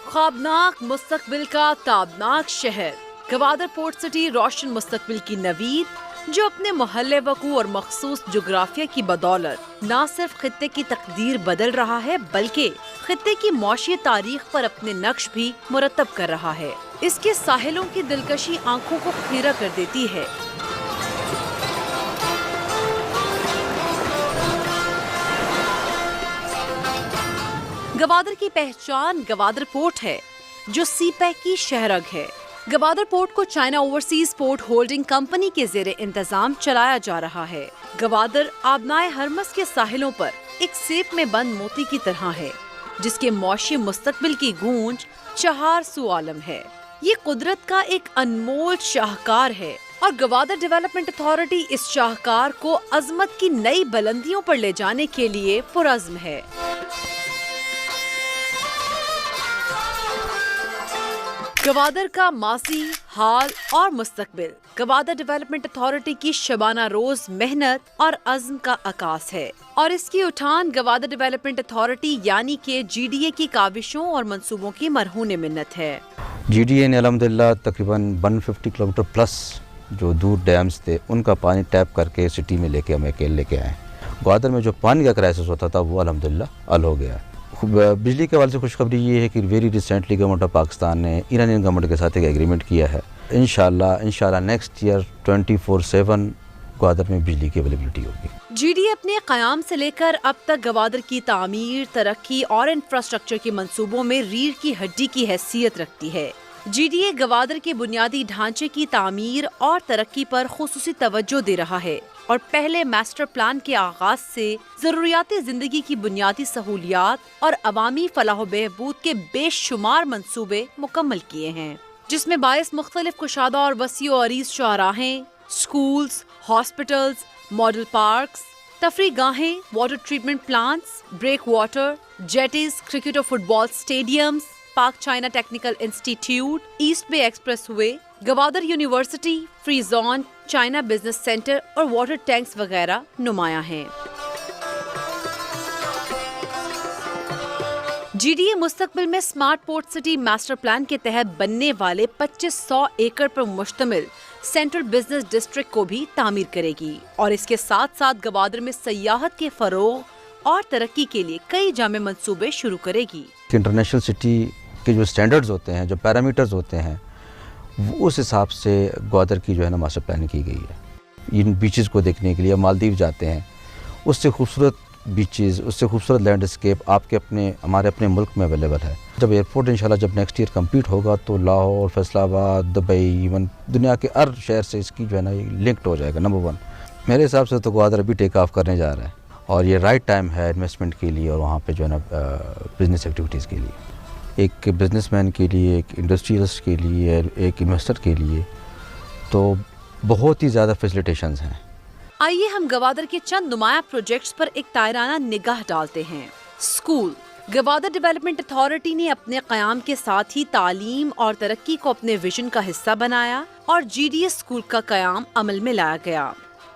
خوابناک مستقبل کا تابناک شہر گوادر پورٹ سٹی روشن مستقبل کی نوید، جو اپنے محلے وقوع اور مخصوص جغرافیہ کی بدولت نہ صرف خطے کی تقدیر بدل رہا ہے بلکہ خطے کی معاشی تاریخ پر اپنے نقش بھی مرتب کر رہا ہے۔ اس کے ساحلوں کی دلکشی آنکھوں کو خیرہ کر دیتی ہے۔ گوادر کی پہچان گوادر پورٹ ہے، جو سی پیک کی شہرگ ہے۔ گوادر پورٹ کو China overseas port holding company کے زیر انتظام چلایا جا رہا ہے۔ گوادر آبنائے ہرمس کے ساحلوں پر ایک سیپ میں بند موتی کی طرح ہے، جس کے معاشی مستقبل کی گونج چہار سو عالم ہے۔ یہ قدرت کا ایک انمول شاہکار ہے اور گوادر ڈیولپمنٹ اتھارٹی اس شاہکار کو عظمت کی نئی بلندیوں پر لے جانے کے لیے پرعزم ہے۔ گوادر کا ماضی، حال اور مستقبل گوادر ڈیولپمنٹ اتھارٹی کی شبانہ روز محنت اور عزم کا عکاس ہے، اور اس کی اٹھان گوادر ڈیولپمنٹ اتھارٹی یعنی کہ جی ڈی اے کی کاوشوں اور منصوبوں کی مرہون منت ہے۔ جی ڈی اے نے الحمدللہ تقریباً 150 کلومیٹر پلس جو دور ڈیمز تھے ان کا پانی ٹیپ کر کے سٹی میں لے کے آئے۔ گوادر میں جو پانی کا کرائسس ہوتا تھا وہ الحمدللہ حل ہو گیا۔ بجلی کے حوالے سے خوشخبری یہ ہے کہ very recently government of Pakistan نے ایرانین گورنمنٹ کے ساتھ ایک ایگریمنٹ کیا ہے۔ انشاءاللہ نیکسٹ ایئر 24/7 گوادر میں بجلی کی اویلیبلٹی ہوگی۔ جی ڈی اے اپنے قیام سے لے کر اب تک گوادر کی تعمیر، ترقی اور انفراسٹرکچر کے منصوبوں میں ریڑھ کی ہڈی کی حیثیت رکھتی ہے۔ جی ڈی اے گوادر کے بنیادی ڈھانچے کی تعمیر اور ترقی پر خصوصی توجہ دے رہا ہے اور پہلے ماسٹر پلان کے آغاز سے ضروریات زندگی کی بنیادی سہولیات اور عوامی فلاح و بہبود کے بے شمار منصوبے مکمل کیے ہیں، جس میں باعث مختلف کشادہ اور وسیع و عریض شاہراہیں، سکولز، ہاسپٹلز، ماڈل پارکس، تفریح گاہیں، water treatment plants, break water, jetties, cricket اور football stadiums, Pak China technical institute, East Bay express way, Gwadar university, free zone, China business centre اور واٹر ٹینکس وغیرہ نمایاں ہیں۔ جی ڈی اے مستقبل میں smart port city master plan کے تحت بننے والے 2500 ایکڑ پر مشتمل سینٹرل بزنس ڈسٹرکٹ کو بھی تعمیر کرے گی اور اس کے ساتھ ساتھ گوادر میں سیاحت کے فروغ اور ترقی کے لیے کئی جامع منصوبے شروع کرے گی۔ انٹرنیشنل سٹی کے جو سٹینڈرڈز ہوتے ہیں، جو پیرامیٹرز ہوتے ہیں، وہ اس حساب سے گوادر کی جو ہے نا ماسٹر پلاننگ کی گئی ہے۔ ان بیچز کو دیکھنے کے لیے مالدیو جاتے ہیں، اس سے خوبصورت بیچز، اس سے خوبصورت لینڈسکیپ آپ کے ہمارے اپنے ملک میں اویلیبل ہے۔ جب ایئرپورٹ انشاءاللہ جب نیکسٹ ایئر کمپلیٹ ہوگا تو لاہور، فیصل آباد، دبئی، ایون دنیا کے ہر شہر سے اس کی جو ہے نا لنکڈ ہو جائے گا۔ نمبر 1 میرے حساب سے تو گوادر ابھی ٹیک آف کرنے جا رہا ہے اور یہ رائٹ ٹائم ہے انویسٹمنٹ کے لیے اور وہاں پہ جو ہے نا بزنس ایکٹیویٹیز کے لیے۔ ایک بزنس مین کے لیے، ایک انڈسٹریلسٹ کے لیے، ایک انویسٹر کے لیے تو بہت ہی زیادہ فیسیلیٹیشنز ہیں۔ آئیے ہم گوادر کے چند نمایاں پروجیکٹس پر ایک تائرانہ نگاہ ڈالتے ہیں۔ اسکول گوادر ڈیولپمنٹ اتھارٹی نے اپنے قیام کے ساتھ ہی تعلیم اور ترقی کو اپنے ویژن کا حصہ بنایا اور جی ڈی اے اسکول کا قیام عمل میں لایا گیا۔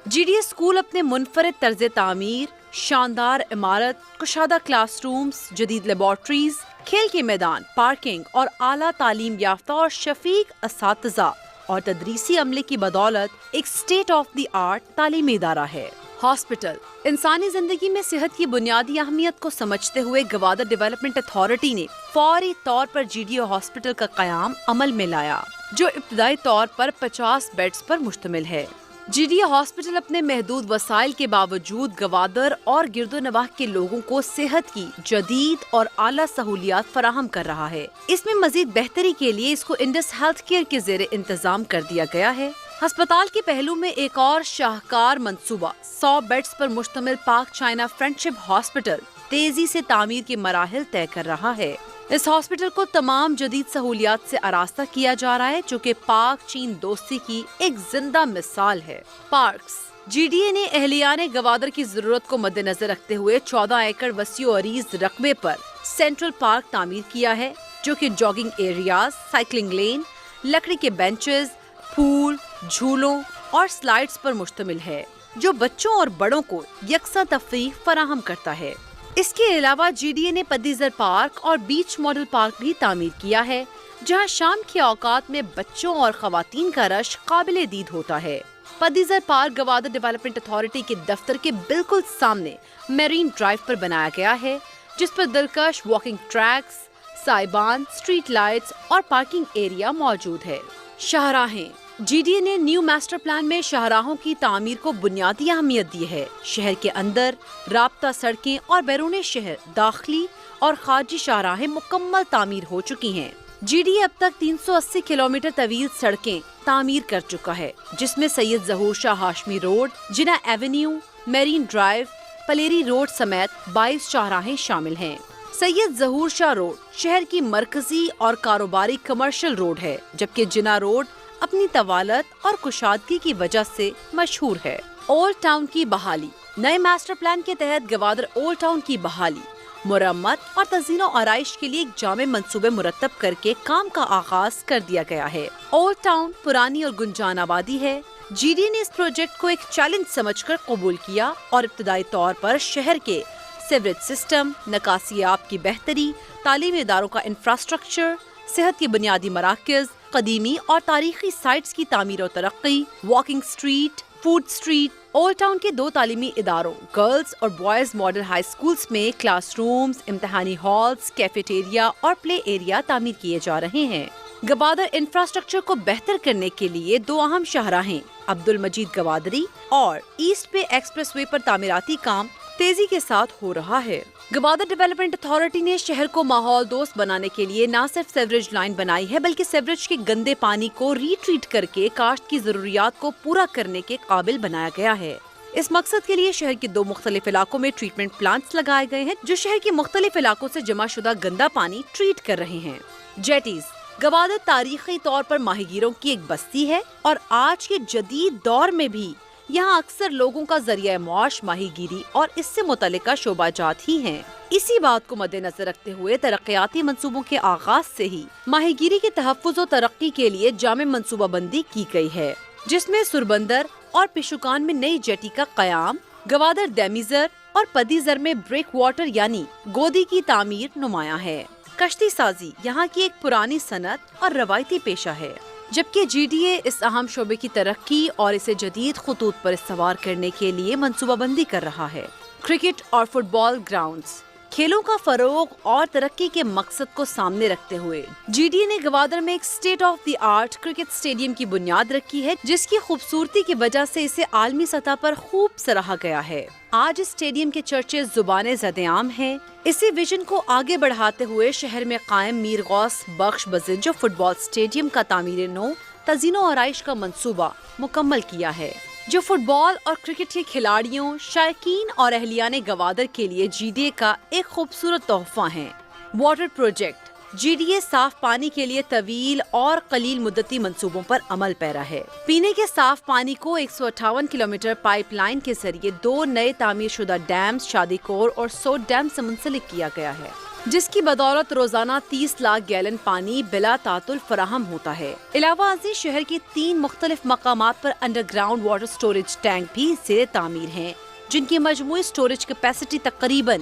جی ڈی اے اسکول اپنے منفرد طرز تعمیر، شاندار عمارت، کشادہ کلاس رومز، جدید لیبارٹریز، کھیل کے میدان، پارکنگ اور اعلیٰ تعلیم یافتہ اور شفیق اساتذہ اور تدریسی عملے کی بدولت ایک اسٹیٹ آف دی آرٹ تعلیمی ادارہ ہے۔ ہاسپٹل انسانی زندگی میں صحت کی بنیادی اہمیت کو سمجھتے ہوئے گوادر ڈیولپمنٹ اتھارٹی نے فوری طور پر جی ڈی اے ہاسپٹل کا قیام عمل میں لایا، جو ابتدائی طور پر 50 بیڈز پر مشتمل ہے۔ جی ڈی اے ہاسپٹل اپنے محدود وسائل کے باوجود گوادر اور گرد و نواح کے لوگوں کو صحت کی جدید اور اعلیٰ سہولیات فراہم کر رہا ہے۔ اس میں مزید بہتری کے لیے اس کو انڈس ہیلتھ کیئر کے زیر انتظام کر دیا گیا ہے۔ ہسپتال کے پہلو میں ایک اور شاہکار منصوبہ 100 بیڈز پر مشتمل پاک چائنا فرینڈشپ ہاسپٹل تیزی سے تعمیر کے مراحل طے کر رہا ہے۔ اس ہاسپٹل کو تمام جدید سہولیات سے آراستہ کیا جا رہا ہے، جو کہ پاک چین دوستی کی ایک زندہ مثال ہے۔ پارکس جی ڈی اے نے اہلیان گوادر کی ضرورت کو مد نظر رکھتے ہوئے 14 ایکڑ وسیع و عریض رقبے پر سینٹرل پارک تعمیر کیا ہے، جو کہ جاگنگ ایریاز، سائیکلنگ لین، لکڑی کے بینچز، پھول، جھولوں اور سلائڈز پر مشتمل ہے، جو بچوں اور بڑوں کو یکساں تفریح فراہم کرتا ہے۔ اس کے علاوہ GDA نے پدیزر پارک اور بیچ ماڈل پارک بھی تعمیر کیا ہے، جہاں شام کے اوقات میں بچوں اور خواتین کا رش قابل دید ہوتا ہے۔ پدیزر پارک گوادر ڈیولپمنٹ اتھارٹی کے دفتر کے بالکل سامنے میرین ڈرائیو پر بنایا گیا ہے، جس پر دلکش واکنگ ٹریکس، سائبان، اسٹریٹ لائٹس اور پارکنگ ایریا موجود ہے۔ شاہراہیں GDA نے نیو ماسٹر پلان میں شاہراہوں کی تعمیر کو بنیادی اہمیت دی ہے۔ شہر کے اندر رابطہ سڑکیں اور بیرون شہر داخلی اور خارجی شاہراہیں مکمل تعمیر ہو چکی ہیں۔ GDA اب تک 380 کلومیٹر طویل سڑکیں تعمیر کر چکا ہے، جس میں سید ظہور شاہ ہاشمی روڈ، جناح ایونیو، میرین ڈرائیو، پلیری روڈ سمیت 22 شاہراہیں شامل ہیں۔ سید ظہور شاہ روڈ شہر کی مرکزی اور کاروباری کمرشل روڈ ہے، جبکہ جناح روڈ اپنی طوالت اور کشادگی کی وجہ سے مشہور ہے۔ اولڈ ٹاؤن کی بحالی۔ نئے ماسٹر پلان کے تحت گوادر اولڈ ٹاؤن کی بحالی، مرمت اور تزئین و آرائش کے لیے ایک جامع منصوبے مرتب کر کے کام کا آغاز کر دیا گیا ہے۔ اولڈ ٹاؤن پرانی اور گنجان آبادی ہے۔ GDA نے اس پروجیکٹ کو ایک چیلنج سمجھ کر قبول کیا اور ابتدائی طور پر شہر کے سیوریج سسٹم، نکاسی آب کی بہتری، تعلیمی اداروں کا انفراسٹرکچر، صحت کے بنیادی مراکز، قدیمی اور تاریخی سائٹس کی تعمیر و ترقی، walking street, food street. Old town کے 2 تعلیمی اداروں گرلز اور بوائز ماڈل ہائی اسکولز میں کلاس رومز، امتحانی ہالز، کیفیٹیریا اور پلے ایریا تعمیر کیے جا رہے ہیں۔ گوادر انفراسٹرکچر کو بہتر کرنے کے لیے 2 اہم شاہراہیں عبد المجید گوادری اور ایسٹ بے ایکسپریس وے پر تعمیراتی کام تیزی کے ساتھ ہو رہا ہے۔ گوادر ڈیولپمنٹ اتھارٹی نے شہر کو ماحول دوست بنانے کے لیے نہ صرف سیوریج لائن بنائی ہے، بلکہ سیوریج کے گندے پانی کو ری ٹریٹ کر کے کاشت کی ضروریات کو پورا کرنے کے قابل بنایا گیا ہے۔ اس مقصد کے لیے شہر کے 2 مختلف علاقوں میں ٹریٹمنٹ پلانٹس لگائے گئے ہیں، جو شہر کے مختلف علاقوں سے جمع شدہ گندا پانی ٹریٹ کر رہے ہیں۔ جیٹیز۔ گوادر تاریخی طور پر ماہی گیروں کی ایک بستی ہے اور آج کے جدید دور میں بھی یہاں اکثر لوگوں کا ذریعہ معاش ماہی گیری اور اس سے متعلقہ شعبہ جات ہی ہیں۔ اسی بات کو مد نظر رکھتے ہوئے ترقیاتی منصوبوں کے آغاز سے ہی ماہی گیری کے تحفظ و ترقی کے لیے جامع منصوبہ بندی کی گئی ہے، جس میں سربندر اور پشوکان میں نئی جیٹی کا قیام، گوادر دیمیزر اور پدیزر میں بریک واٹر یعنی گودی کی تعمیر نمایاں ہے۔ کشتی سازی یہاں کی ایک پرانی صنعت اور روایتی پیشہ ہے، جبکہ GDA اس اہم شعبے کی ترقی اور اسے جدید خطوط پر استوار کرنے کے لیے منصوبہ بندی کر رہا ہے۔ کرکٹ اور فٹ بال گراؤنڈز۔ کھیلوں کا فروغ اور ترقی کے مقصد کو سامنے رکھتے ہوئے GDA نے گوادر میں ایک state of the art cricket stadium کی بنیاد رکھی ہے، جس کی خوبصورتی کی وجہ سے اسے عالمی سطح پر خوب سراہا گیا ہے۔ آج اس اسٹیڈیم کے چرچے زبان زد عام ہیں۔ اسی ویژن کو آگے بڑھاتے ہوئے شہر میں قائم میر غوث بخش بزنجو فٹ بال اسٹیڈیم کا تعمیر نو، تزئین و آرائش کا منصوبہ مکمل کیا ہے، جو فٹ بال اور کرکٹ کے کھلاڑیوں، شائقین اور اہلیان گوادر کے لیے GDA کا ایک خوبصورت تحفہ ہیں۔ Water project. GDA صاف پانی کے لیے طویل اور قلیل مدتی منصوبوں پر عمل پیرا ہے۔ پینے کے صاف پانی کو 158 کلومیٹر پائپ لائن کے ذریعے 2 نئے تعمیر شدہ ڈیمز شادی کور اور سوٹ ڈیم سے منسلک کیا گیا ہے، جس کی بدولت روزانہ 30 لاکھ گیلن پانی بلا تعطل فراہم ہوتا ہے۔ علاوہ ازیں شہر کی 3 مختلف مقامات پر underground water storage tank بھی زیر تعمیر ہیں، جن کی مجموعی سٹوریج کیپیسٹی تقریباً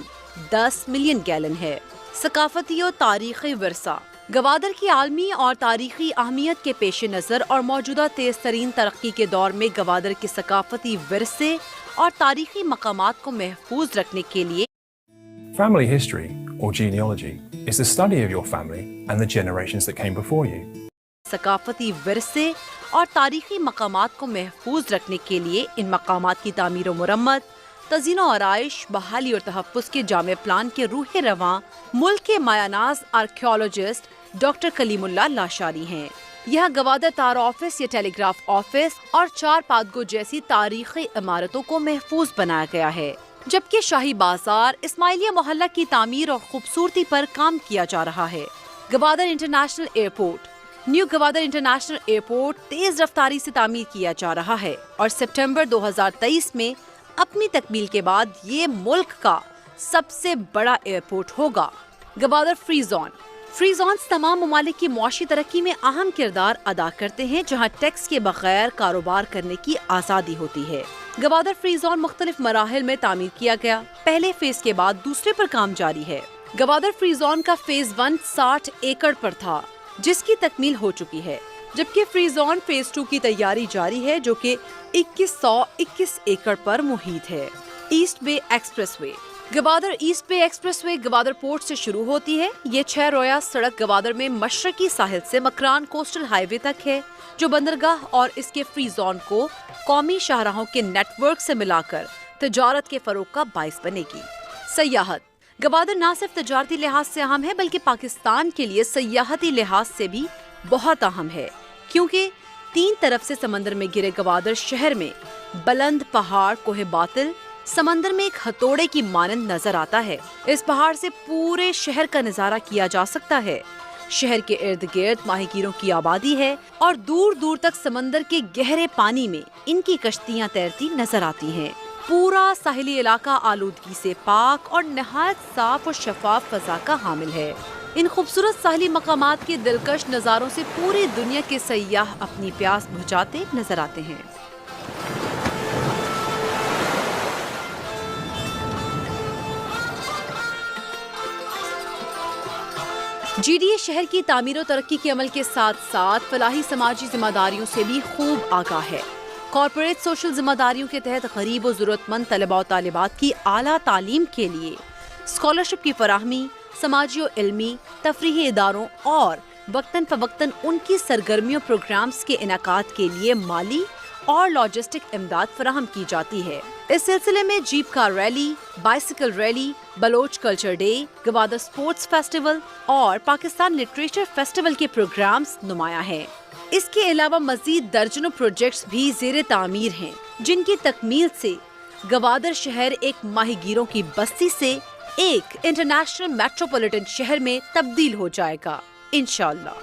10 ملین گیلن ہے۔ ثقافتی و تاریخی ورثہ۔ گوادر کی عالمی اور تاریخی اہمیت کے پیش نظر اور موجودہ تیز ترین ترقی کے دور میں گوادر کے ثقافتی ورثے اور تاریخی مقامات کو محفوظ رکھنے کے لیے Family history, or genealogy, is the study of your family and the generations that came before you. ثقافتی ورثے اور تاریخی مقامات کو محفوظ رکھنے کے لیے ان مقامات کی تعمیر و مرمت، تزئین و آرائش، بحالی اور تحفظ کے جامع پلان کے روح رواں ملک کے مایہ ناز آرکیولوجسٹ ڈاکٹر کلیم اللہ لاشاری ہیں۔ یہاں گوادر تار آفس یا ٹیلی گراف آفس اور 4 پادگو جیسی تاریخی عمارتوں کو محفوظ بنایا گیا ہے، جبکہ شاہی بازار، اسماعیلیہ محلہ کی تعمیر اور خوبصورتی پر کام کیا جا رہا ہے۔ Gwadar international airport. New Gwadar international airport تیز رفتاری سے تعمیر کیا جا رہا ہے اور سپٹمبر 2023 میں اپنی تکمیل کے بعد یہ ملک کا سب سے بڑا ایئرپورٹ ہوگا۔ Gwadar free zone. Free zones تمام ممالک کی معاشی ترقی میں اہم کردار ادا کرتے ہیں، جہاں ٹیکس کے بغیر کاروبار کرنے کی آزادی ہوتی ہے۔ گوادر فری زون مختلف مراحل میں تعمیر کیا گیا. پہلے فیز کے بعد دوسرے پر کام جاری ہے. گوادر فری زون کا فیز 1 60 ایکڑ پر تھا جس کی تکمیل ہو چکی ہے، جبکہ فری زون فیز 2 کی تیاری جاری ہے جو کہ 2121 ایکڑ پر محیط ہے. Asset Bay express way. Gwadar asset Bay express way Gwadar port سے شروع ہوتی ہے. یہ 6 رویہ سڑک گوادر میں مشرقی ساحل سے مکران کوسٹل ہائی وے تک ہے جو بندرگاہ اور اس کے فری زون کو قومی شاہراہوں کے نیٹ ورک سے ملا کر تجارت کے فروغ کا باعث بنے گی. سیاحت. گوادر نہ صرف تجارتی لحاظ سے اہم ہے بلکہ پاکستان کے لیے سیاحتی لحاظ سے بھی بہت اہم ہے، کیونکہ 3 طرف سے سمندر میں گرے گوادر شہر میں بلند پہاڑ کوہ باطل سمندر میں ایک ہتھوڑے کی مانند نظر آتا ہے. اس پہاڑ سے پورے شہر کا نظارہ کیا جا سکتا ہے. شہر کے ارد گرد ماہی گیروں کی آبادی ہے اور دور دور تک سمندر کے گہرے پانی میں ان کی کشتیاں تیرتی نظر آتی ہیں. پورا ساحلی علاقہ آلودگی سے پاک اور نہایت صاف اور شفاف فضا کا حامل ہے. ان خوبصورت ساحلی مقامات کے دلکش نظاروں سے پوری دنیا کے سیاح اپنی پیاس بجھاتے نظر آتے ہیں. جی ڈی اے شہر کی تعمیر و ترقی کے عمل کے ساتھ ساتھ فلاحی سماجی ذمہ داریوں سے بھی خوب آگاہ ہے. کارپوریٹ سوشل ذمہ داریوں کے تحت غریب و ضرورت مند طلباء و طالبات کی اعلیٰ تعلیم کے لیے اسکالرشپ کی فراہمی، سماجی و علمی تفریحی اداروں اور وقتاً فوقتاً ان کی سرگرمیوں پروگرامز کے انعقاد کے لیے مالی اور لاجسٹک امداد فراہم کی جاتی ہے. اس سلسلے میں jeep car rally, bicycle rally, Baloch culture day, Gwadar sports festival اور پاکستان لٹریچر فیسٹیول کے پروگرامز نمایاں ہیں. اس کے علاوہ مزید درجنوں پروجیکٹس بھی زیر تعمیر ہیں جن کی تکمیل سے گوادر شہر ایک ماہی گیروں کی بستی سے ایک انٹرنیشنل میٹروپولیٹن شہر میں تبدیل ہو جائے گا انشاءاللہ.